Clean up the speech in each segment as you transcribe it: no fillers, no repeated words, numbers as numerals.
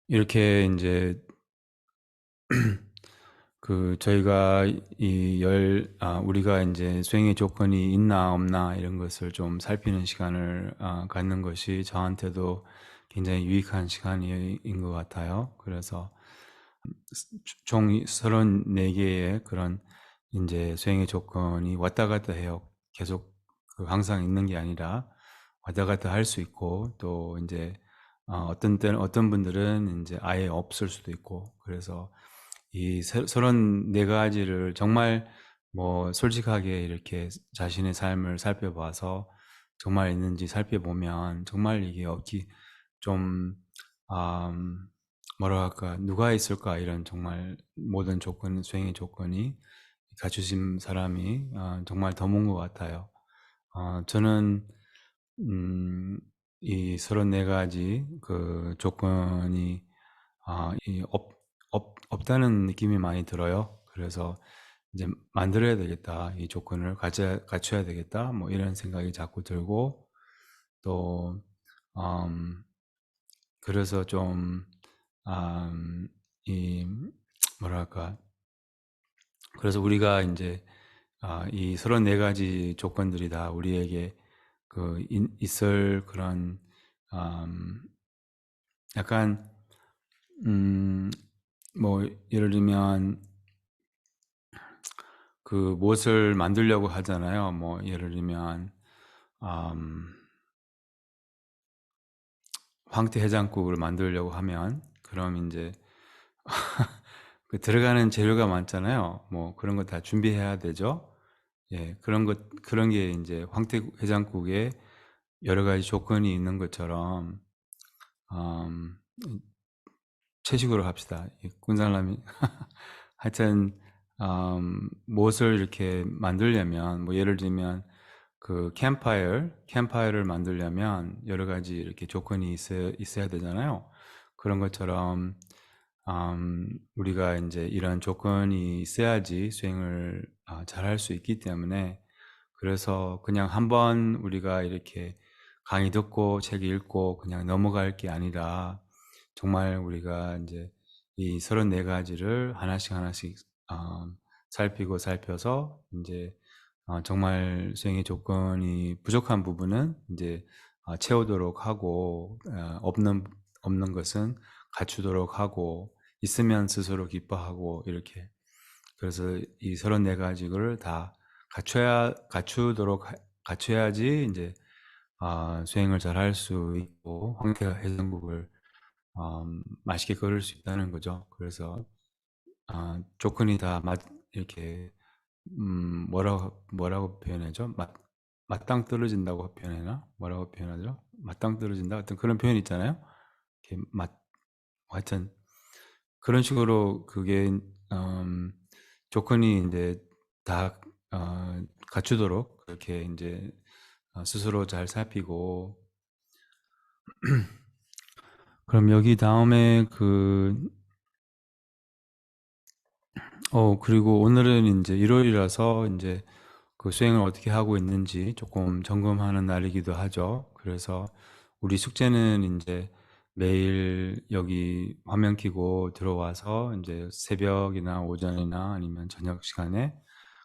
이렇게 인제 저희가 우리가 인제 수행의 조건이 있나 없나 이런 것을 좀 살피는 시간을 갖는 것이 저한테도 굉장히 유익한 시간인 것 같아요. 그래서 총 34 개의 그런 인제 수행의 조건이 왔다 갔다 해요. 계속 항상 있는 게 아니라 왔다 갔다 할 수 있고, 또 인제 어떤 때는 어떤 분들은 인제 아예 없을 수도 있고, 그래서 이 34 가지를 정말 뭐 솔직하게 이렇게 자신의 삶을 살펴봐서 정말 있는지 살펴보면 정말 이게 없기 좀 뭐라 할까, '누가 있을까?' 이런 정말 모든 조건, 수행의 조건이 갖추신 사람이 정말 드문 것 같아요. 저는 이 34 가지 조건이 이 없다는 느낌이 많이 들어요. 그래서 이제 '만들어야 되겠다. 이 조건을 갖춰야 되겠다.' 뭐 이런 생각이 자꾸 들고, 또 음 그래서 좀 이 뭐랄까, 그래서 우리가 인제 이 34 가지 조건들이 다 우리에게 있을 그런 음 약간 음 뭐 예를 들면 무엇을 만들려고 하잖아요. 뭐 예를 들면 음 황태 해장국을 만들려고 하면, 그럼 인제 들어가는 재료가 많잖아요. 뭐 그런 거 다 준비해야 되죠. 예. 그런 게 인제 황태 해장국에 여러 가지 조건이 있는 것처럼, 음 채식으로 합시다. 이 군살람이 하여튼 무엇을 이렇게 만들려면, 뭐 예를 들면 캠파이어를 만들려면 여러 가지 이렇게 조건이 있어야 되잖아요. 그런 것처럼 우리가 인제 이런 조건이 있어야지 수행을 잘할 수 있기 때문에, 그래서 그냥 한번 우리가 이렇게 강의 듣고 책 읽고 그냥 넘어갈 게 아니라, 정말 우리가 인제 이 34 가지를 하나씩 하나씩 어 살펴서 인제 정말 수행의 조건이 부족한 부분은 인제 채우도록 하고, 없는 것은 갖추도록 하고, 있으면 스스로 기뻐하고, 이렇게. 그래서 이 34 가지를 다 갖춰야지 인제 수행을 잘할 수 있고 황태 해장국을 맛있게 끓일 수 있다는 거죠. 그래서 조건이 다 이렇게 뭐라고 표현하죠? 맞땅떨어진다고 표현하나? 뭐라고 표현하죠? 맞땅떨어진다, 하여튼 그런 표현 있잖아요. 이렇게 하여튼 그런 식으로 그게 조건이 인제 다 갖추도록 그렇게 인제 스스로 잘 살피고. 그럼 여기 다음에 그리고 오늘은 인제 일요일이라서 인제 수행을 어떻게 하고 있는지 쪼끔 점검하는 날이기도 하죠. 그래서 우리 숙제는 인제 매일 여기 화면 켜고 들어와서 인제 새벽이나 오전이나 아니면 저녁 시간에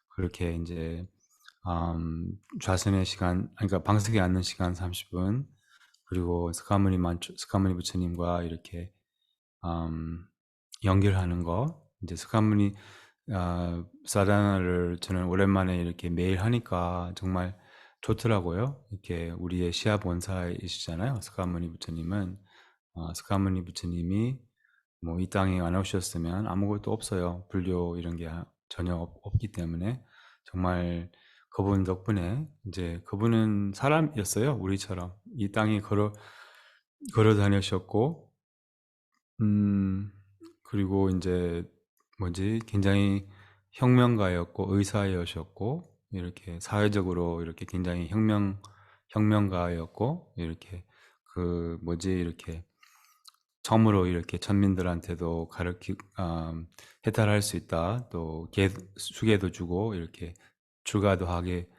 그렇게 인제 좌선의 시간, 그러니까 방석에 앉는 시간 30 분, 그리고 스가모니 부처님과 이렇게 음 연결하는 거. 인제 사다나를 저는 오랜만에 이렇게 매일 하니까 정말 좋더라고요. 이렇게 우리의 시합 원사이시잖아요, 스가모니 부처님은. 스가모니 부처님이 뭐 이 땅에 안 오셨으면 아무것도 없어요. 불교 이런 게 전혀 없기 때문에, 정말 그분 덕분에 인제 그분은 사람이었어요, 우리처럼. 이 땅에 걸어 다니셨고, 음 그리고 인제 굉장히 혁명가였고 의사이셨고, 이렇게 사회적으로 이렇게 굉장히 혁명가였고, 이렇게 이렇게 처음으로 이렇게 천민들한테도 해탈할 수 있다. 또 수계도 주고 이렇게 출가도 하게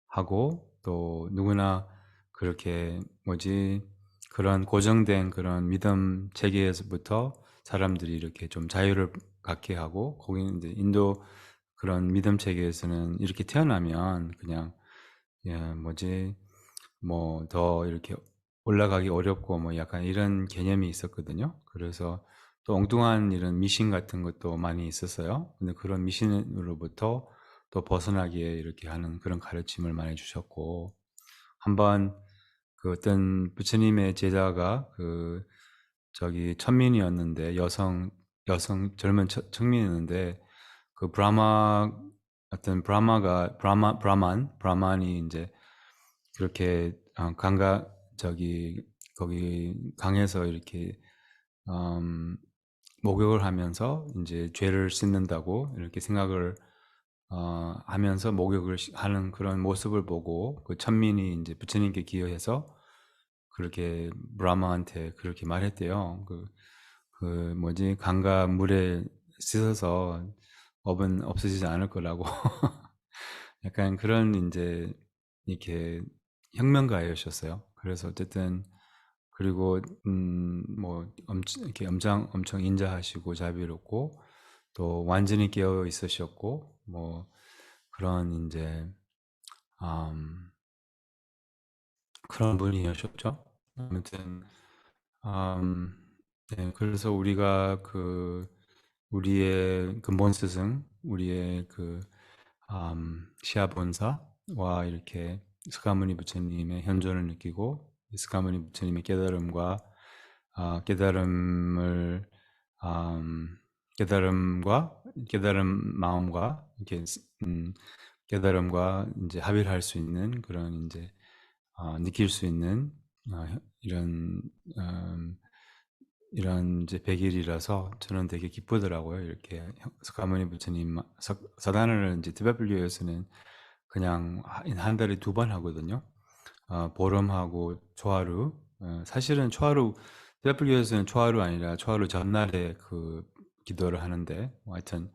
하고, 또 누구나 그렇게 그런 고정된 그런 믿음 체계에서부터 사람들이 이렇게 좀 자유를 갖게 하고, 거기는 이제 인도 그런 믿음 체계에서는 이렇게 태어나면 그냥 뭐지 뭐 더 이렇게 올라가기 어렵고 뭐 약간 이런 개념이 있었거든요. 그래서 또 엉뚱한 이런 미신 같은 것도 많이 있었어요. 근데 그런 미신으로부터 또 벗어나게 이렇게 하는 그런 가르침을 많이 주셨고, 한번 그 어떤 부처님의 제자가 그 저기 천민이었는데, 여성 젊은 청민이었는데, 그 브라마 어떤 브라만이 이제 그렇게 강가 저기 거기 강에서 이렇게 음, 목욕을 하면서 이제 죄를 씻는다고 이렇게 생각을 하면서 목욕을 하는 그런 모습을 보고, 그 천민이 이제 부처님께 기여해서 그렇게 브라마한테 그렇게 말했대요. 그 뭐지 강가 물에 씻어서 업은 없어지지 않을 거라고. 약간 그런 이제 이렇게 혁명가이셨어요. 그래서 어쨌든 그리고 뭐 이렇게 엄청 인자하시고 자비롭고 또 완전히 깨어 있으셨고 뭐 그런 이제 음, 그런 분이셨죠. 아무튼 음, 네, 그래서 우리가 그 우리의 근본 스승, 우리의 그 시아본사와 이렇게 스가모니 부처님의 현존을 느끼고 스가모니 부처님의 깨달음과 깨달음을 깨달음과 깨달음 마음과 이렇게 깨달음과 이제 합의를 할 수 있는 그런 이제 느낄 수 있는 이런 음, 이런 이제 100일이라서 저는 되게 기쁘더라고요. 이렇게 스가모니 부처님 사단을 이제 TW에서는 그냥 한 달에 2번 하거든요. 보름하고 초하루. 사실은 초하루 TW에서는 초하루 아니라 초하루 전날에 그 기도를 하는데, 뭐 하여튼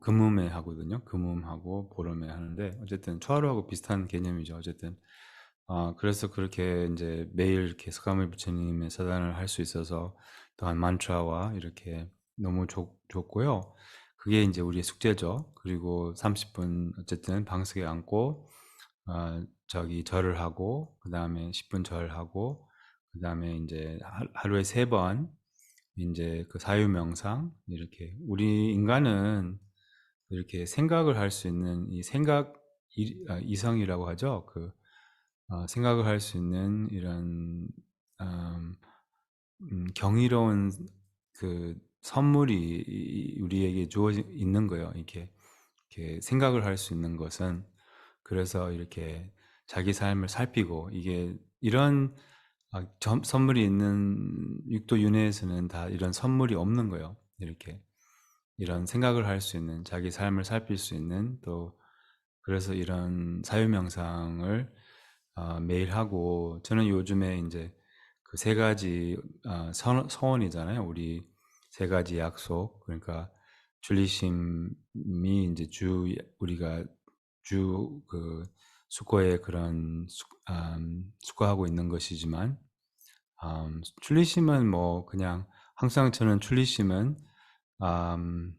금음에 하거든요. 금음하고 보름에 하는데 어쨌든 초하루하고 비슷한 개념이죠. 어쨌든 그래서 그렇게 이제 매일 이렇게 스가모니 부처님의 사단을 할 수 있어서 또한 만트라와 이렇게 너무 좋고요. 그게 이제 우리의 숙제죠. 그리고 30분 어쨌든 방석에 앉고 저기 절을 하고 그다음에 10분 절하고 그다음에 이제 하루에 3번 이제 그 사유 명상, 이렇게 우리 인간은 이렇게 생각을 할 수 있는 이 생각 이성이라고 하죠. 그 생각을 할 수 있는 이런 음, 경이로운 그 선물이 우리에게 주어져 있는 거예요. 이렇게 생각을 할 수 있는 것은. 그래서 이렇게 자기 삶을 살피고, 이게 이런 선물이 있는 육도 윤회에서는 다 이런 선물이 없는 거예요. 이렇게 이런 생각을 할 수 있는, 자기 삶을 살필 수 있는, 또 그래서 이런 사유명상을 매일 하고, 저는 요즘에 이제 그 3가지 서원이잖아요. 우리 3가지 약속. 그러니까 줄리심이 이제 우리가 그 수고에 그런 수고하고 있는 것이지만, 줄리심은 뭐 그냥 항상 저는 줄리심은 음,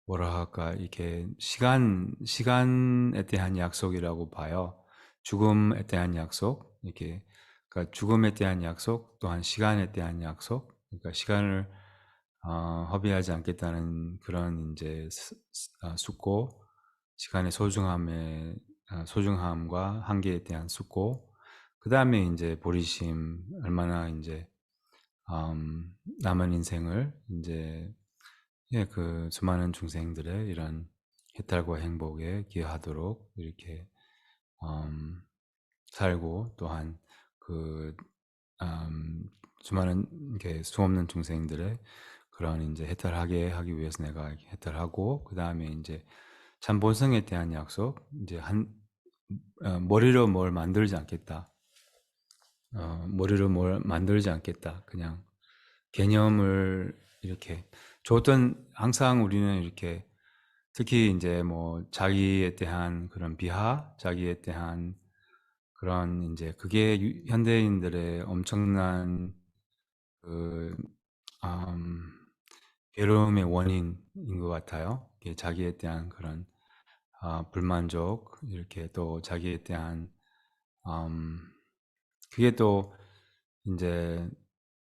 뭐라 할까, 이렇게 시간에 대한 약속이라고 봐요. 죽음에 대한 약속, 이렇게, 그러니까 죽음에 대한 약속, 또한 시간에 대한 약속, 그러니까 시간을 허비하지 않겠다는 그런 이제 숙고, 시간의 소중함과 한계에 대한 숙고, 그 다음에 이제 보리심, 얼마나 이제 남은 인생을 이제 그 수많은 중생들의 이런 해탈과 행복에 기여하도록 이렇게 음, 살고, 또한 그 수많은 이렇게 수없는 중생들의 그런 이제 해탈하게 하기 위해서 내가 이렇게 해탈하고, 그 다음에 이제 참 본성에 대한 약속, 이제 머리로 뭘 만들지 않겠다. 머리로 뭘 만들지 않겠다. 그냥 개념을 이렇게 좋던, 항상 우리는 이렇게 특히 이제 뭐 자기에 대한 그런 비하, 자기에 대한 그런 이제 그게 현대인들의 엄청난 그 괴로움의 원인인 것 같아요. 이게 자기에 대한 그런 불만족, 이렇게 또 자기에 대한 음, 그게 또 이제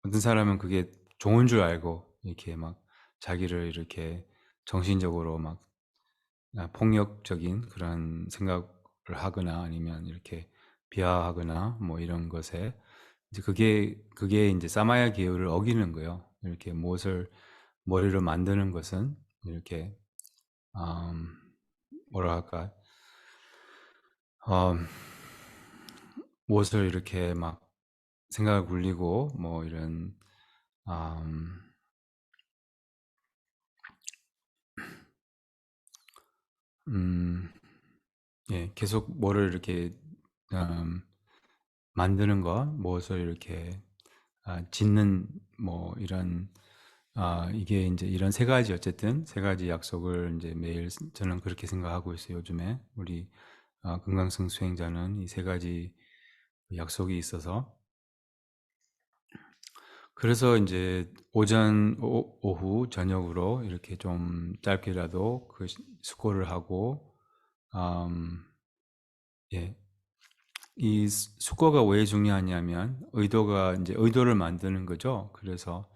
어떤 사람은 그게 좋은 줄 알고 이렇게 막 자기를 이렇게 정신적으로 막 폭력적인 그런 생각을 하거나 아니면 이렇게 비하하거나 뭐 이런 것에 이제 그게 이제 사마야 계율을 어기는 거예요. 이렇게 무엇을 머리로 만드는 것은 이렇게 음, 뭐라 할까 음, 무엇을 이렇게 막 생각을 굴리고 뭐 이런 음, 음, 예, 계속 뭐를 이렇게 음, 만드는 것, 무엇을 이렇게 짓는 뭐 이런 이게 이제 이런 세 가지 어쨌든 세 가지 약속을 이제 매일 저는 그렇게 생각하고 있어요. 요즘에 우리 금강승 수행자는 이 세 가지 약속이 있어서 그래서 이제 오전, 오후, 저녁으로 이렇게 좀 짧게라도 그 숙고를 하고 음, 예, 이 숙고가 왜 중요하냐면 의도가 이제 의도를 만드는 거죠. 그래서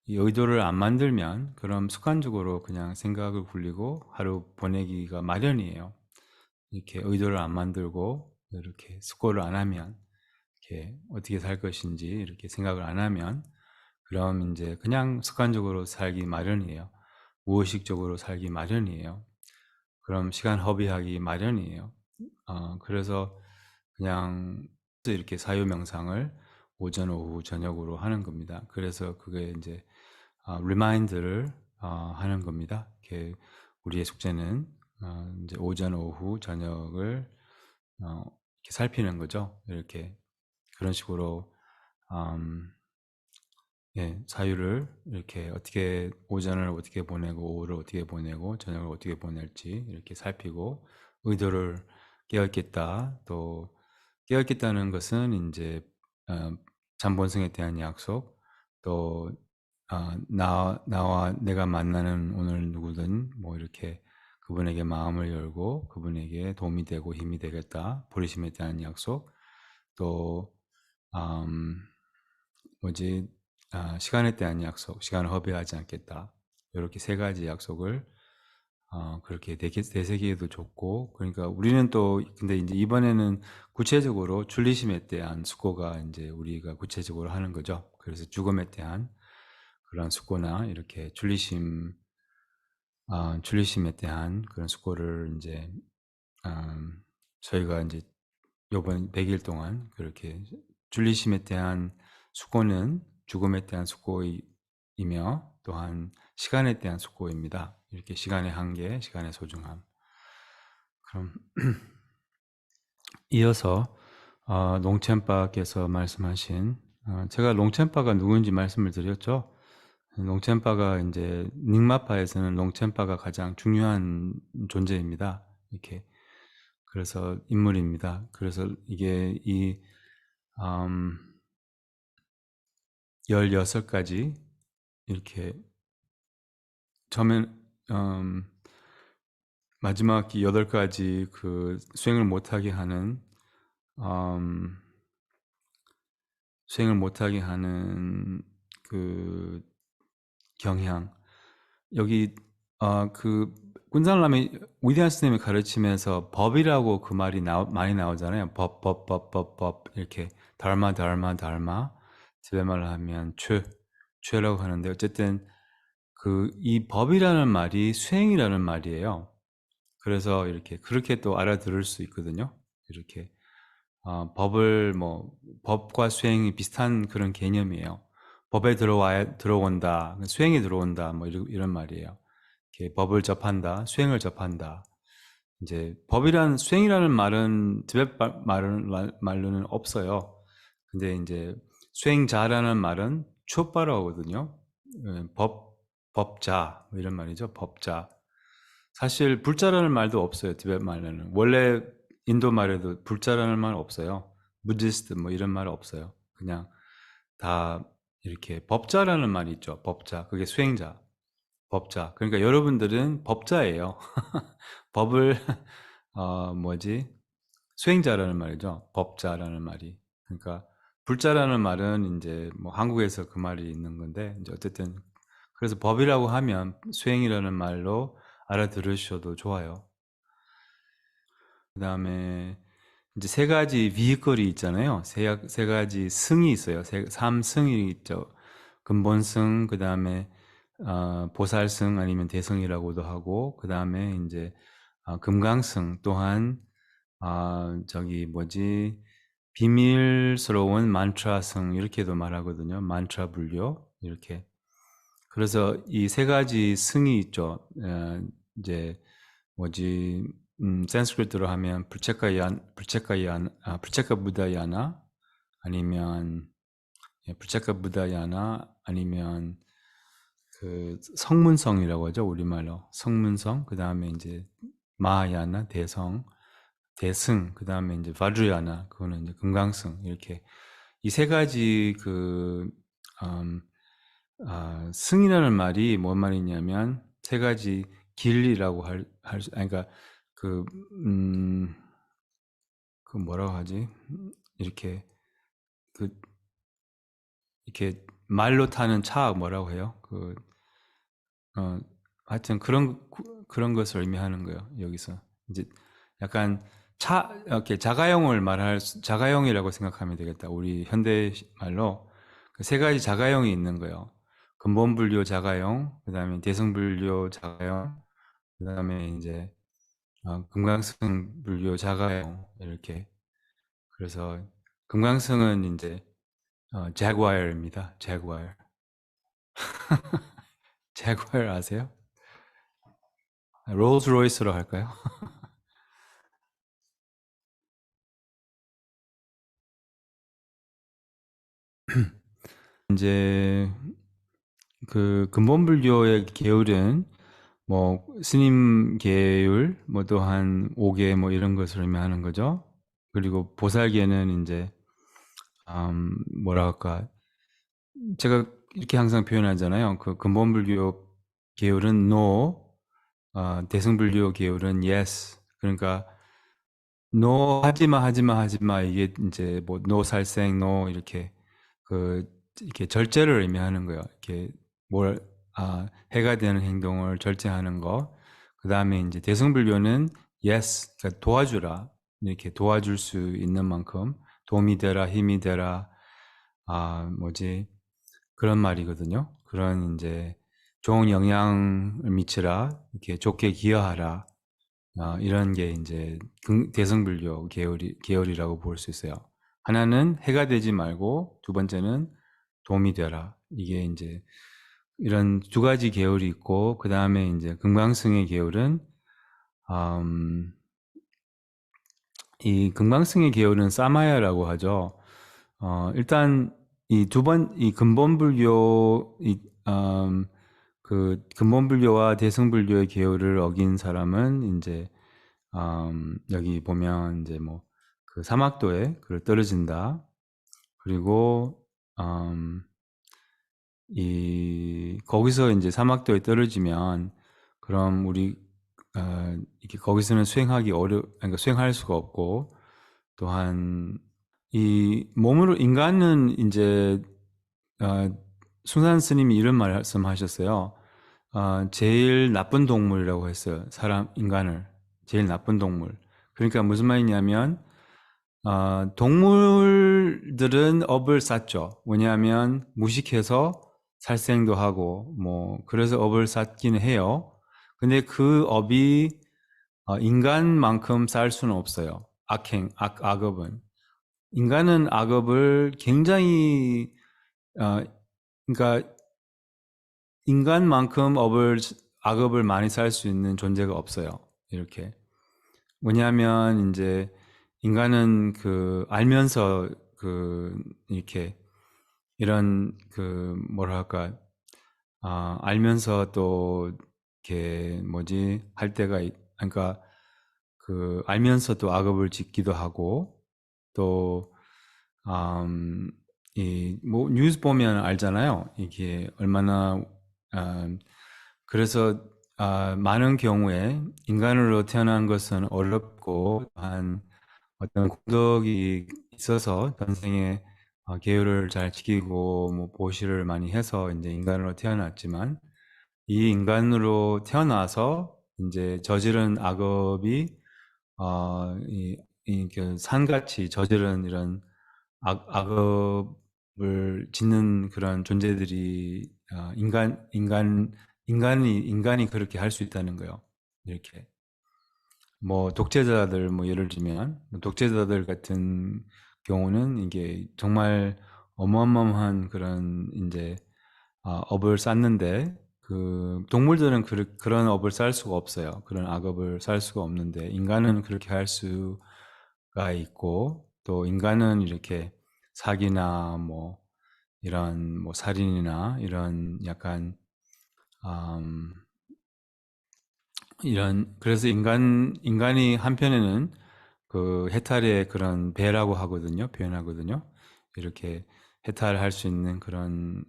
이 의도를 안 만들면 그럼 습관적으로 그냥 생각을 굴리고 하루 보내기가 마련이에요. 이렇게 의도를 안 만들고 이렇게 숙고를 안 하면 이렇게 어떻게 살 것인지 이렇게 생각을 안 하면 그럼 이제 그냥 습관적으로 살기 마련이에요. 무의식적으로 살기 마련이에요. 그럼 시간 허비하기 마련이에요. 그래서 그냥 이렇게 사유 명상을 오전, 오후, 저녁으로 하는 겁니다. 그래서 그게 이제 리마인드를 하는 겁니다. 이렇게 우리의 숙제는 이제 오전, 오후, 저녁을 이렇게 살피는 거죠. 이렇게 그런 식으로 예, 사유를 이렇게 어떻게 오전을 어떻게 보내고 오후를 어떻게 보내고 저녁을 어떻게 보낼지 이렇게 살피고 의도를 깨닫겠다. 또 깨닫겠다는 것은 이제 어, 잠본성에 대한 약속, 또 나와 내가 만나는 오늘 누구든 뭐 이렇게 그분에게 마음을 열고 그분에게 도움이 되고 힘이 되겠다. 부르심에 대한 약속, 또 음, 뭐지 시간에 대한 약속, 시간을 허비하지 않겠다. 이렇게 세 가지 약속을 그렇게 되새기에도 좋고, 그러니까 우리는 또 근데 이제 이번에는 구체적으로 줄리심에 대한 숙고가 이제 우리가 구체적으로 하는 거죠. 그래서 죽음에 대한 그런 숙고나 이렇게 줄리심에 대한 그런 숙고를 이제 저희가 이제 요번 100일 동안 그렇게 줄리심에 대한 숙고는 죽음에 대한 숙고이며 또한 시간에 대한 숙고입니다. 이렇게 시간의 한계, 시간의 소중함. 그럼 이어서 농첸파께서 말씀하신 제가 농첸파가 누구인지 말씀을 드렸죠. 농첸파가 이제 닉마파에서는 농첸파가 가장 중요한 존재입니다. 이렇게 그래서 인물입니다. 그래서 이게 이 16가지 이렇게 처음엔 마지막 8가지 그 수행을 못하게 하는 음, 수행을 못하게 하는 그 경향 여기 그 군살람의 위대한 스님의 가르침에서 법이라고 그 말이 많이 나오잖아요. 법 이렇게 달마 집에말로 하면 죄라고 하는데 어쨌든 그 이 법이라는 말이 수행이라는 말이에요. 그래서 이렇게 그렇게 또 알아들을 수 있거든요. 이렇게 법을 뭐 법과 수행이 비슷한 그런 개념이에요. 법에 들어온다, 수행에 들어온다, 뭐 이런 말이에요. 이렇게 법을 접한다, 수행을 접한다. 이제 법이란 수행이라는 말은 티베트 말로는 없어요. 근데 이제 수행자라는 말은 추빠라거든요. 법자 뭐 이런 말이죠. 법자. 사실 불자라는 말도 없어요. 티베트 말에는 원래 인도 말에도 불자라는 말 없어요. 부디스트 뭐 이런 말 없어요. 그냥 다 이렇게 법자라는 말이 있죠. 법자. 그게 수행자. 법자. 그러니까 여러분들은 법자예요. 법을 뭐지? 수행자라는 말이죠. 법자라는 말이. 그러니까 불자라는 말은 이제 뭐 한국에서 그 말이 있는 건데 이제 어쨌든 그래서 법이라고 하면 수행이라는 말로 알아들으셔도 좋아요. 그다음에 이제 세 가지 비거리 있잖아요. 세 가지 승이 있어요. 삼승이 있죠. 근본승, 그다음에 보살승 아니면 대승이라고도 하고, 그다음에 이제 금강승 또한 저기 뭐지 비밀스러운 만트라승 이렇게도 말하거든요. 만트라 불교 이렇게. 그래서 이 세 가지 승이 있죠. 이제 뭐지 산스크리트로 하면 불체카 부다야나 아니면 불체카 부다야나 아니면 그 성문성이라고 하죠. 우리말로 성문성. 그다음에 이제 마하야나 대승, 그다음에 이제 바주야나 그거는 이제 금강승 이렇게 이 세 가지 음, 승이라는 말이 뭔 말이냐면 세 가지 길이라고 그러니까 그, 음, 그 뭐라고 하지? 이렇게, 그, 이렇게 말로 타는 차 뭐라고 해요? 어, 하여튼 그런 것을 의미하는 거예요, 여기서. 이제 약간 이렇게 자가용이라고 생각하면 되겠다. 우리 현대 말로 그 세 가지 자가용이 있는 거예요. 근본불교 자가용, 그 다음에 대승불교 자가용, 그 다음에 이제 금강승 불교 자가용 이렇게. 그래서 금강승은 이제 제구아일입니다. 제구아일. 제구아일 아세요? 롤스로이스로 할까요? 이제 그 근본불교의 계율은 뭐 스님 계율, 뭐 또한 5계 뭐 이런 것을 의미하는 거죠. 그리고 보살계는 이제 뭐랄까 제가 이렇게 항상 표현하잖아요. 그 근본불교 계율은 no, 대승불교 계율은 yes. 그러니까 no 하지마 이게 이제 뭐 no 살생 no 이렇게 그 이렇게 절제를 의미하는 거예요. 이렇게 뭘 해가 되는 행동을 절제하는 거. 그다음에 이제 대승불교는 yes, 그러니까 도와주라. 이렇게 도와줄 수 있는 만큼 도움이 되라, 힘이 되라. 뭐지? 그런 말이거든요. 그런 이제 좋은 영향을 미치라. 이렇게 좋게 기여하라. 이런 게 이제 대승불교 계열이라고 볼 수 있어요. 하나는 해가 되지 말고 두 번째는 도움이 되라. 이게 이제 이런 두 가지 계열이 있고 그 다음에 이제 금강승의 계열은 이 금강승의 계열은 사마야라고 하죠. 일단 이 근본불교 그 근본불교와 대승불교의 계율을 어긴 사람은 이제 여기 보면 이제 뭐 그 사막도에 떨어진다. 그리고 거기서 이제 사막도에 떨어지면 그럼 우리 이렇게 거기서는 그러니까 수행할 수가 없고 또한 이 몸으로 인간은 이제 순산 스님이 이런 말씀하셨어요. 제일 나쁜 동물이라고 했어요. 인간을 제일 나쁜 동물. 그러니까 무슨 말이냐면 동물들은 업을 쌓죠. 왜냐하면 무식해서 살생도 하고 뭐 그래서 업을 쌓기는 해요. 근데 그 업이 인간만큼 쌓을 수는 없어요. 악업은. 인간은 악업을 굉장히 그러니까 인간만큼 악업을 많이 쌓을 수 있는 존재가 없어요. 이렇게. 왜냐하면 이제 인간은 알면서 이렇게 이런 뭐랄까 알면서 또 이렇게 뭐지 할 때가 그러니까 알면서 또 악업을 짓기도 하고 또 음, 뭐 뉴스 보면 알잖아요. 이게 얼마나 아, 그래서 많은 경우에 인간으로 태어난 것은 어렵고 한 어떤 공덕이 있어서 전생에 계율을 잘 지키고 뭐 보시를 많이 해서 이제 인간으로 태어났지만 이 인간으로 태어나서 이제 저지른 악업이 그 산같이 저지른 이런 악업을 짓는 그런 존재들이 인간이 그렇게 할 수 있다는 거예요. 이렇게 뭐 독재자들 뭐 예를 들면 독재자들 같은 경우는 이게 정말 어마어마한 그런 이제 업을 쌓는데 그 동물들은 그런 업을 쌓을 수가 없어요. 그런 악업을 쌓을 수가 없는데 인간은 그렇게 할 수가 있고 또 인간은 이렇게 사기나 뭐 이런 뭐 살인이나 이런 약간 음, 이런 그래서 인간이 한편에는 그 해탈의 그런 배라고 하거든요. 표현하거든요. 이렇게 해탈할 수 있는 그런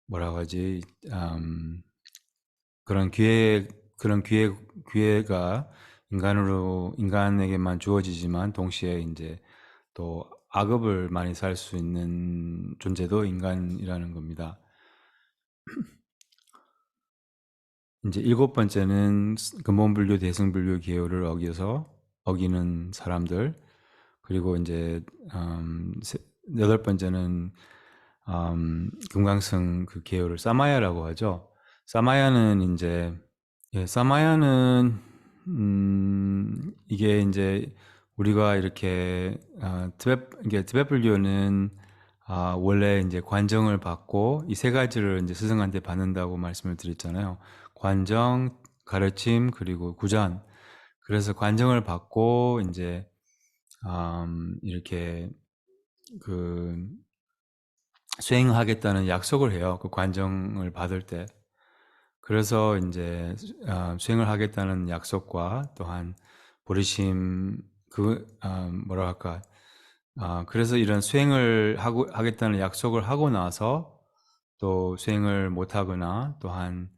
뭐라고 하지? 음, 그런 기회가 인간에게만 주어지지만 동시에 이제 또 악업을 많이 살 수 있는 존재도 인간이라는 겁니다. 이제 일곱 번째는 근본불교, 대승불교 계율을 어기는 사람들. 그리고 이제 여덟 번째는 금강승 그 계율을 사마야라고 하죠. 사마야는 이제 사마야는 이게 이제 우리가 이렇게 이게 티베트 불교는 원래 이제 관정을 받고 이 세 가지를 이제 스승한테 받는다고 말씀을 드렸잖아요. 관정, 가르침, 그리고 구전. 그래서 관정을 받고 이제 이렇게 그 수행하겠다는 약속을 해요. 그 관정을 받을 때. 그래서 이제 수행을 하겠다는 약속과 또한 버리심 뭐라 할까 그래서 이런 수행을 하겠다는 약속을 하고 나서 또 수행을 못 하거나 또한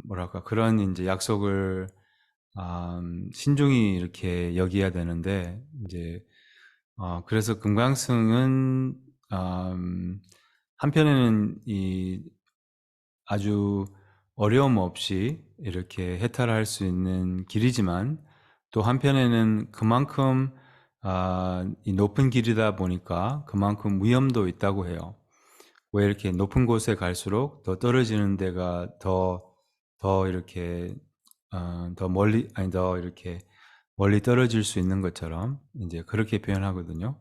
뭐랄까 그런 이제 약속을 신중히 이렇게 여기야 되는데 이제 그래서 금강승은 한편에는 이 아주 어려움 없이 이렇게 해탈할 수 있는 길이지만 또 한편에는 그만큼 이 높은 길이다 보니까 그만큼 위험도 있다고 해요. 왜 이렇게 높은 곳에 갈수록 더 떨어지는 데가 더 이렇게 더 멀리 아니 더 이렇게 멀리 떨어질 수 있는 것처럼 이제 그렇게 표현하거든요.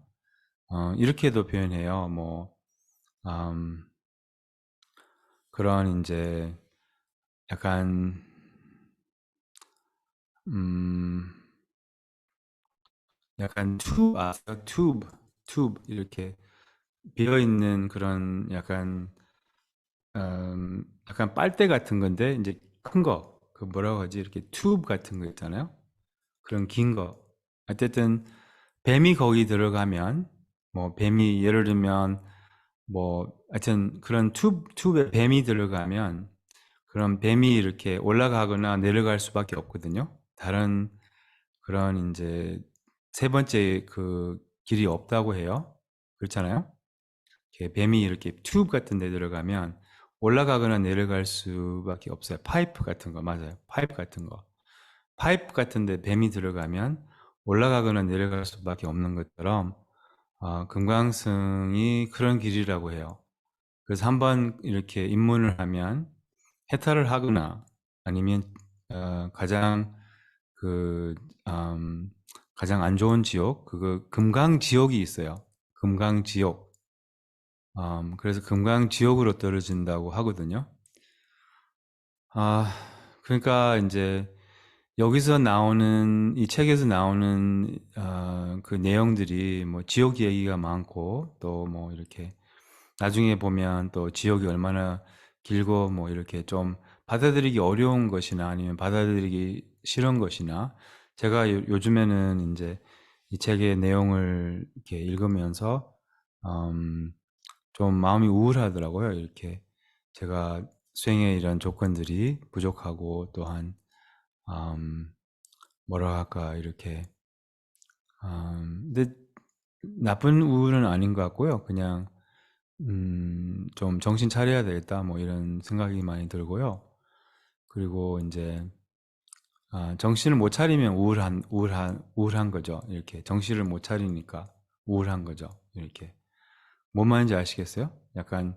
이렇게도 표현해요. 뭐 음, 그런 이제 약간 음, 약간 튜브 이렇게 비어 있는 그런 약간 빨대 같은 건데 이제 큰 거, 그 뭐라고 하지? 이렇게 튜브 같은 거 있잖아요. 그런 긴 거. 어쨌든 뱀이 거기 들어가면 뭐 뱀이 예를 들면 뭐 하여튼 그런 튜브에 뱀이 들어가면 그런 뱀이 이렇게 올라가거나 내려갈 수밖에 없거든요. 다른 그런 이제 세 번째 그 길이 없다고 해요. 그렇잖아요. 이렇게 뱀이 이렇게 튜브 같은 데 들어가면 올라가거나 내려갈 수밖에 없어요. 파이프 같은 거 맞아요. 파이프 같은 거. 파이프 같은 데 뱀이 들어가면 올라가거나 내려갈 수밖에 없는 것처럼 금강승이 그런 길이라고 해요. 그래서 한번 이렇게 입문을 하면 해탈을 하거나 아니면 가장 그 가장 안 좋은 지옥 그거 금강 지옥이 있어요. 금강 지옥. 그래서 금강 지옥으로 떨어진다고 하거든요. 아, 그러니까 이제 여기서 나오는 이 책에서 나오는 그 내용들이 뭐 지옥 얘기가 많고 또 뭐 이렇게 나중에 보면 또 지옥이 얼마나 길고 뭐 이렇게 좀 받아들이기 어려운 것이나 아니면 받아들이기 싫은 것이나 제가 요즘에는 이제 이 책의 내용을 이렇게 읽으면서 좀 마음이 우울하더라고요. 이렇게 제가 수행의 이런 조건들이 부족하고 또한 뭐라 할까 이렇게 근데 나쁜 우울은 아닌 것 같고요. 그냥 좀 정신 차려야 되겠다 뭐 이런 생각이 많이 들고요. 그리고 이제 정신을 못 차리면 우울한 거죠. 이렇게 정신을 못 차리니까 우울한 거죠. 이렇게 뭔 말인지 아시겠어요? 약간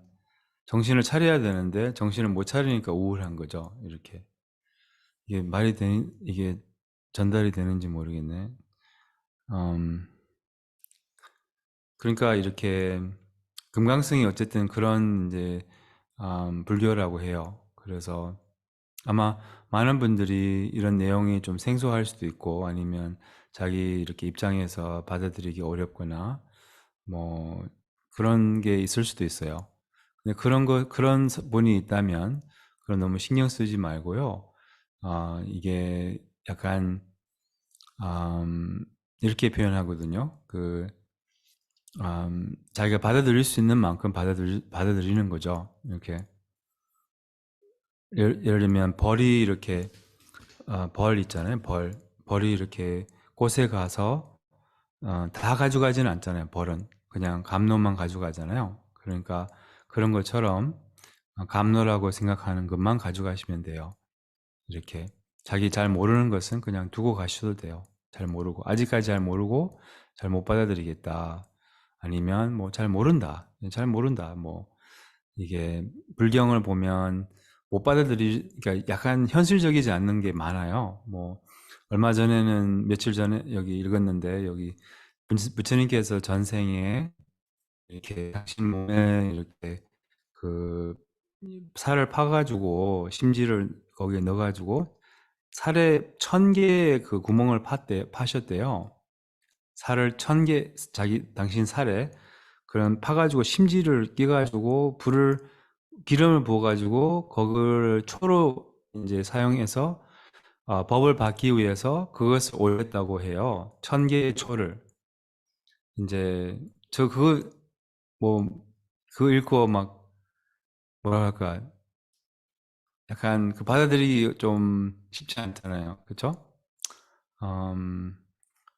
정신을 차려야 되는데 정신을 못 차리니까 우울한 거죠. 이렇게 이게 전달이 되는지 모르겠네. 그러니까 이렇게 금강승이 어쨌든 그런 이제 불교라고 해요. 그래서 아마 많은 분들이 이런 내용이 좀 생소할 수도 있고 아니면 자기 이렇게 입장에서 받아들이기 어렵거나 뭐 그런 게 있을 수도 있어요. 근데 그런 분이 있다면 그런 너무 신경 쓰지 말고요. 이게 약간 이렇게 표현하거든요. 자기가 받아들일 수 있는 만큼 받아들이는 거죠. 이렇게 예를 들면 벌이 이렇게 벌 있잖아요. 벌이 이렇게 꽃에 가서 다 가져가지는 않잖아요. 벌은 그냥 감로만 가져가잖아요. 그러니까 그런 것처럼 감로라고 생각하는 것만 가져가시면 돼요. 이렇게 자기 잘 모르는 것은 그냥 두고 가셔도 돼요. 잘 모르고 아직까지 잘 모르고 잘 못 받아들이겠다. 아니면 뭐 잘 모른다. 뭐 이게 불경을 보면 못 그러니까 약간 현실적이지 않는 게 많아요. 뭐 얼마 전에는 며칠 전에 여기 읽었는데 여기 부처님께서 전생에 이렇게 당신 몸에 이렇게 그 살을 파가지고 심지를 거기에 넣어가지고 살에 1000개의 그 구멍을 파셨대요. 살을 1000개 당신 살에 그런 파가지고 심지를 끼가지고 기름을 부어가지고 그걸 초로 이제 사용해서 법을 받기 위해서 그것을 올렸다고 해요. 1000개의 초를 이제 저 뭐 그거 읽고 막 뭐랄까 약간 받아들이기 좀 쉽지 않잖아요. 그렇죠?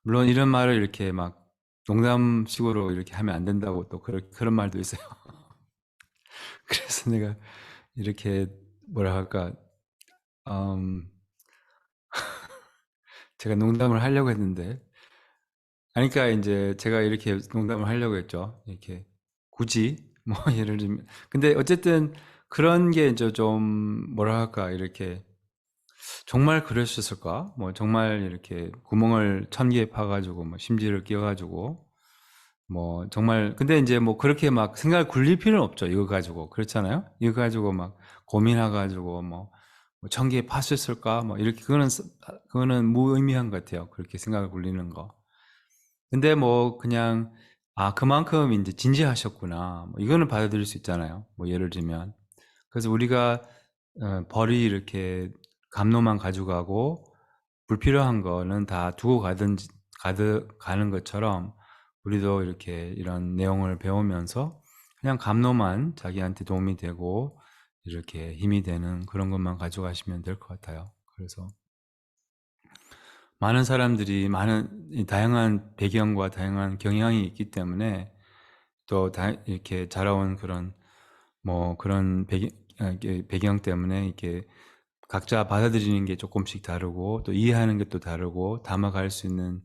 물론 이런 말을 이렇게 막 농담식으로 이렇게 하면 안 된다고 또 그런 말도 있어요. 그래서 내가 이렇게 뭐라 할까, 제가 농담을 하려고 했는데, 아니, 그러니까 이제 제가 이렇게 농담을 하려고 했죠. 이렇게 굳이 뭐 예를 들면, 근데 어쨌든 그런 게 이제 좀 뭐라 할까 이렇게 정말 그러셨을까? 뭐 정말 이렇게 구멍을 1000개 파가지고 뭐 심지를 끼워가지고 뭐 정말 근데 이제 뭐 그렇게 막 생각을 굴릴 필요는 없죠. 이거 가지고 그렇잖아요. 이거 가지고 막 고민해가지고 뭐 1000개 팠었을까? 뭐 이렇게 그거는 무의미한 것 같아요. 그렇게 생각을 굴리는 거. 근데 뭐 그냥 그만큼 이제 진지하셨구나. 뭐 이거는 받아들일 수 있잖아요. 뭐 예를 들면 그래서 우리가 벌이 이렇게 감로만 가져가고 불필요한 거는 다 두고 가는 것처럼 우리도 이렇게 이런 내용을 배우면서 그냥 감로만 자기한테 도움이 되고 이렇게 힘이 되는 그런 것만 가져가시면 될 것 같아요. 그래서 많은 사람들이 많은 다양한 배경과 다양한 경향이 있기 때문에 또 이렇게 자라온 그런 뭐 그런 배경 때문에 이렇게 각자 받아들이는 게 조금씩 다르고 또 이해하는 게 또 다르고 담아갈 수 있는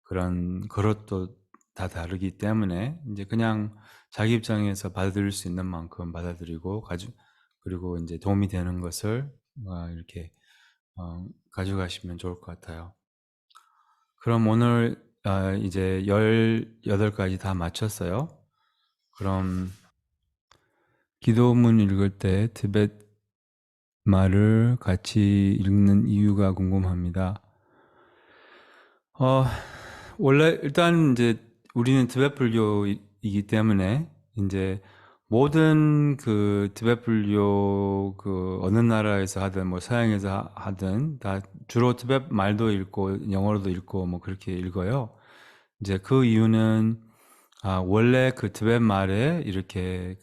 그런 그릇도 다 다르기 때문에 이제 그냥 자기 입장에서 받아들일 수 있는 만큼 받아들이고 그리고 이제 도움이 되는 것을 이렇게 가져가시면 좋을 것 같아요. 그럼 오늘 이제 18가지 다 마쳤어요. 그럼 기도문 읽을 때 티베트 말을 같이 읽는 이유가 궁금합니다. 원래 일단 이제 우리는 티베트 불교이기 때문에 이제 모든 티베트 불교 어느 나라에서 하든 뭐 서양에서 하든 다 주로 티베트 말도 읽고 영어로도 읽고 뭐 그렇게 읽어요. 이제 그 이유는 원래 그 티베트 말에 이렇게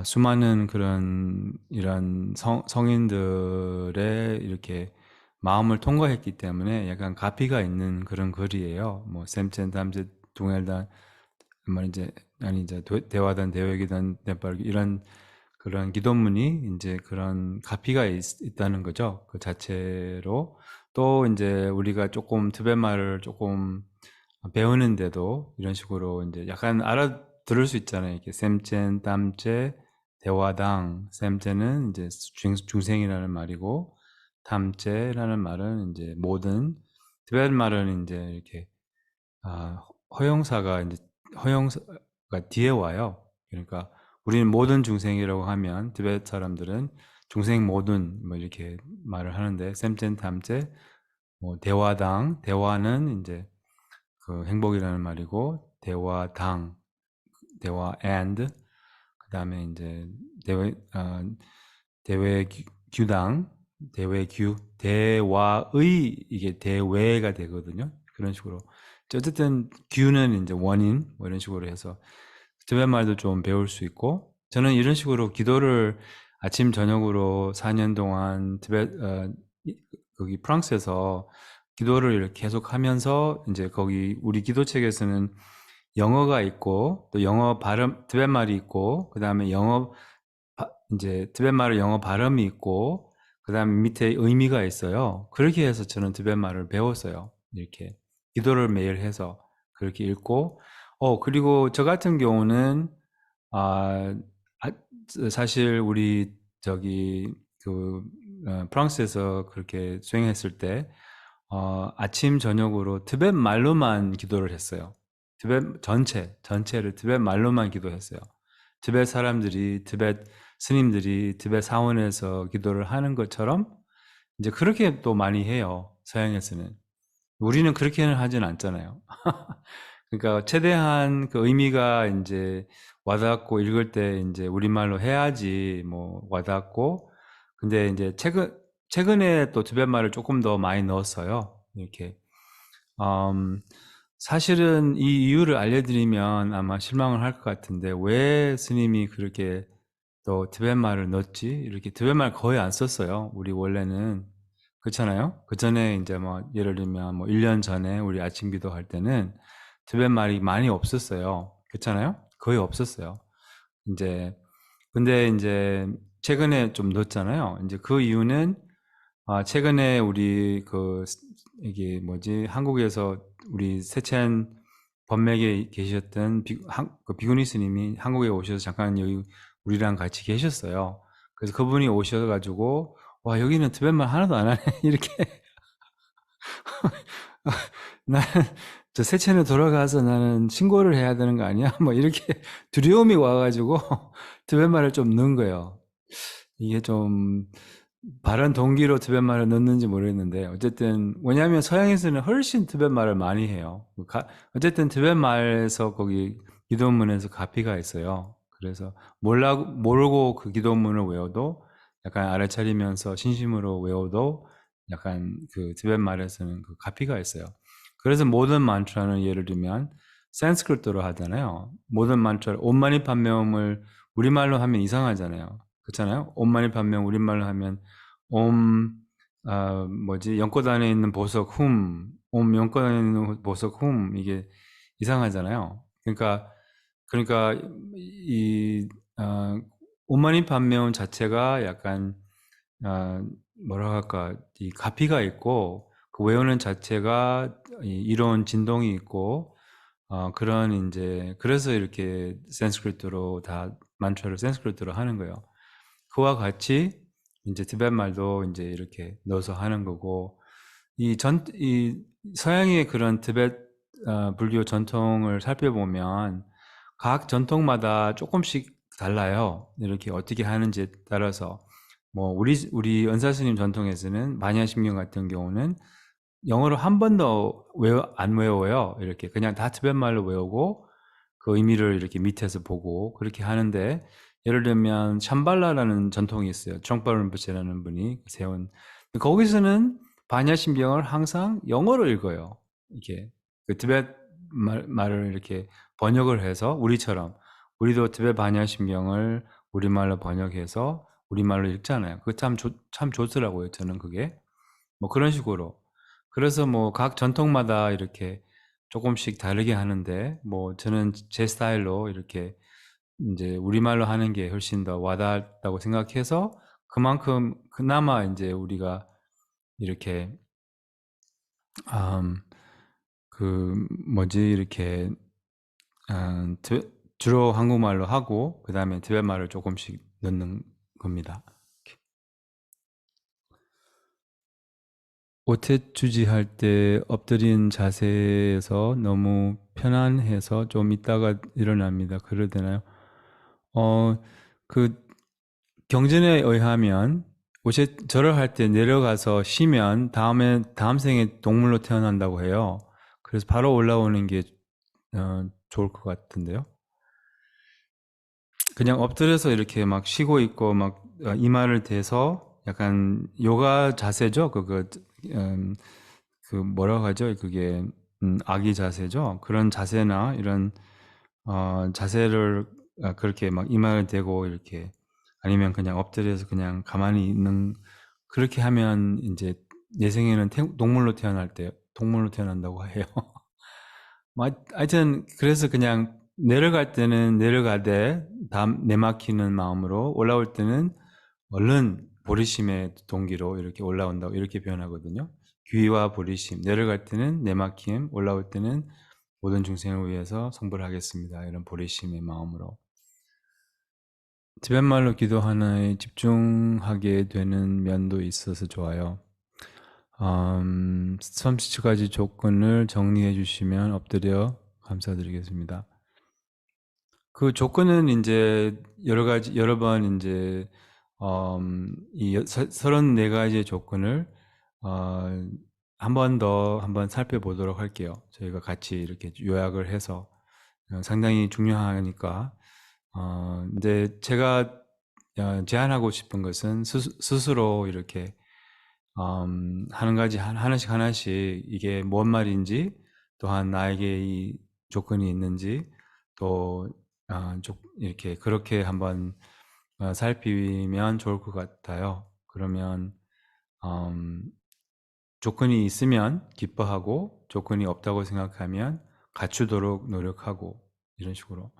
수많은 그런 이런 성인들의 이렇게 마음을 통과했기 때문에 약간 가피가 있는 그런 글이에요. 뭐 샘첸 담제 동엘단 말 이제 아니 이제 대화단 대회기단 대발 이런 그런 기도문이 이제 그런 가피가 있다는 거죠. 그 자체로 또 이제 우리가 조금 티베트 말을 조금 배우는데도 이런 식으로 이제 약간 알아들을 수 있잖아요. 이렇게 셈첸, 땀제, 대화당. 셈첸은 이제 중생이라는 말이고, 탐제라는 말은 이제 모든, 티베트 말은 이제 이렇게, 허용사가 이제, 허용사가 뒤에 와요. 그러니까 우리는 모든 중생이라고 하면, 티베트 사람들은 중생 모든, 뭐 이렇게 말을 하는데, 셈첸, 탐제, 뭐 대화당, 대화는 이제 그 행복이라는 말이고 대화당, 대화 and 그다음에 이제 대외 대외 규당, 대외규, 대화의 이게 대외가 되거든요. 그런 식으로. 어쨌든 규는 이제 원인 뭐 이런 식으로 해서 티베트 말도 좀 배울 수 있고 저는 이런 식으로 기도를 아침 저녁으로 4년 동안 거기 프랑스에서 기도를 이렇게 계속 하면서 이제 거기 우리 기도책에서는 영어가 있고 또 영어 발음 티베트 말이 있고 그다음에 이제 티베트 말을 영어 발음이 있고 그다음에 밑에 의미가 있어요. 그렇게 해서 저는 티베트 말을 배웠어요. 이렇게 기도를 매일 해서 그렇게 읽고 그리고 저 같은 경우는 아, 아, 사실 우리 저기 프랑스에서 그렇게 수행했을 때 아침 저녁으로 티베트 말로만 기도를 했어요. 티베트 전체를 티베트 말로만 기도했어요. 티베트 사람들이 티베트 스님들이 티베트 사원에서 기도를 하는 것처럼 이제 그렇게 또 많이 해요. 서양에서는. 우리는 그렇게는 하진 않잖아요. 그러니까 최대한 그 의미가 이제 와닿고 읽을 때 이제 우리말로 해야지 뭐 와닿고 근데 이제 최근에 또 티베트 말을 조금 더 많이 넣었어요. 이렇게 사실은 이 이유를 알려드리면 아마 실망을 할 것 같은데 왜 스님이 그렇게 또 티베트 말을 넣었지? 이렇게 티베트 말 거의 안 썼어요. 우리 원래는 그렇잖아요. 그 전에 이제 뭐 예를 들면 뭐 1년 전에 우리 아침 기도할 때는 티베트 말이 많이 없었어요. 그렇잖아요. 거의 없었어요. 이제 근데 이제 최근에 좀 넣었잖아요. 이제 그 이유는 최근에 우리 이게 뭐지 한국에서 우리 세첸 법맥에 계셨던 그 비구니 스님이 한국에 오셔서 잠깐 여기 우리랑 같이 계셨어요. 그래서 그분이 오셔가지고 와 여기는 티베트말 하나도 안 하네 이렇게 나는 저 세첸에 돌아가서 나는 신고를 해야 되는 거 아니야? 뭐 이렇게 두려움이 와가지고 티베트말을 좀 넣은 거예요. 이게 좀 바른 동기로 티베트 말을 넣는지 모르겠는데 어쨌든 왜냐하면 서양에서는 훨씬 티베트 말을 많이 해요. 어쨌든 티베트 말에서 거기 기도문에서 가피가 있어요. 그래서 모르고 그 기도문을 외워도 약간 알아차리면서 진심으로 외워도 약간 그 티베트 말에서는 그 가피가 있어요. 그래서 모든 만트라는 예를 들면 산스크리트로 하잖아요. 모든 만트라 옴마니 판명을 우리말로 하면 이상하잖아요. 그렇잖아요. 옴마니 판명 우리말로 하면 옴 뭐지 연꽃 안에 있는 보석 옴 연꽃 안에 있는 보석 이게 이상하잖아요. 그러니까 이 옴마니 판명 자체가 약간 아, 뭐라 할까, 이 가피가 있고, 그 외우는 자체가 이론 진동이 있고, 그런 이제, 그래서 이렇게 산스크리트로 만트라를 산스크리트로 하는 거예요. 그와 같이 이제 티베트 말도 이제 이렇게 넣어서 하는 거고, 이 서양의 그런 티베트 불교 전통을 살펴보면 각 전통마다 조금씩 달라요. 이렇게 어떻게 하는지에 따라서 뭐 우리 은사 스님 전통에서는 반야심경 같은 경우는 영어로 한 번도 안 외워요. 이렇게 그냥 다 티베트 말로 외우고 그 의미를 이렇게 밑에서 보고 그렇게 하는데 예를 들면 샴발라라는 전통이 있어요. 정파 린포체라는 분이 세운 거기서는 반야심경을 항상 영어로 읽어요. 이게 그 티베트 말을 이렇게 번역을 해서 우리처럼 우리도 티베 반야심경을 우리말로 번역해서 우리말로 읽잖아요. 그거 참 좋더라고요. 저는 그게. 뭐 그런 식으로. 그래서 뭐 각 전통마다 이렇게 조금씩 다르게 하는데 뭐 저는 제 스타일로 이렇게 인제 우리말로 하는 게 훨씬 더 와닿았다고 생각해서 그만큼 그나마 인제 우리가 이렇게 그 뭐지 이렇게 트 주로 한국말로 하고 그다음에 티베트말을 조금씩 넣는 겁니다. 오태주지할 때 엎드린 자세에서 너무 편안해서 좀 있다가 일어납니다. 그래야 되나요? 그 경전에 의하면 절을 할 때 내려가서 쉬면 다음 생에 동물로 태어난다고 해요. 그래서 바로 올라오는 게 좋을 것 같은데요. 그냥 엎드려서 이렇게 막 쉬고 있고 막 이마를 대서 약간 요가 자세죠. 음, 그 뭐라고 하죠? 그게 아기 자세죠. 그런 자세나 이런 자세를 그렇게 막 이마를 대고 이렇게 아니면 그냥 엎드려서 그냥 가만히 있는 그렇게 하면 이제 내 생에는 동물로 태어난다고 해요. 뭐 하여튼 그래서 그냥 내려갈 때는 내려가되 다음 내막히는 마음으로 올라올 때는 얼른 보리심의 동기로 이렇게 올라온다고 이렇게 표현하거든요. 귀와 보리심 내려갈 때는 내막힘 올라올 때는 모든 중생을 위해서 성불 하겠습니다. 이런 보리심의 마음으로 티벳말로 기도하나에 집중하게 되는 면도 있어서 좋아요. 30가지 조건을 정리해 주시면 엎드려 감사드리겠습니다. 그 조건은 이제 여러 번 이제 이 34가지의 조건을 한번 살펴보도록 할게요. 저희가 같이 이렇게 요약을 해서 상당히 중요하니까 근데 제가 제안하고 싶은 것은 스스로 이렇게 하나씩 이게 뭔 말인지 또한 나에게 이 조건이 있는지 또 이렇게 그렇게 한번 살피면 좋을 것 같아요. 그러면 음, 조건이 있으면 기뻐하고 조건이 없다고 생각하면 갖추도록 노력하고 이런 식으로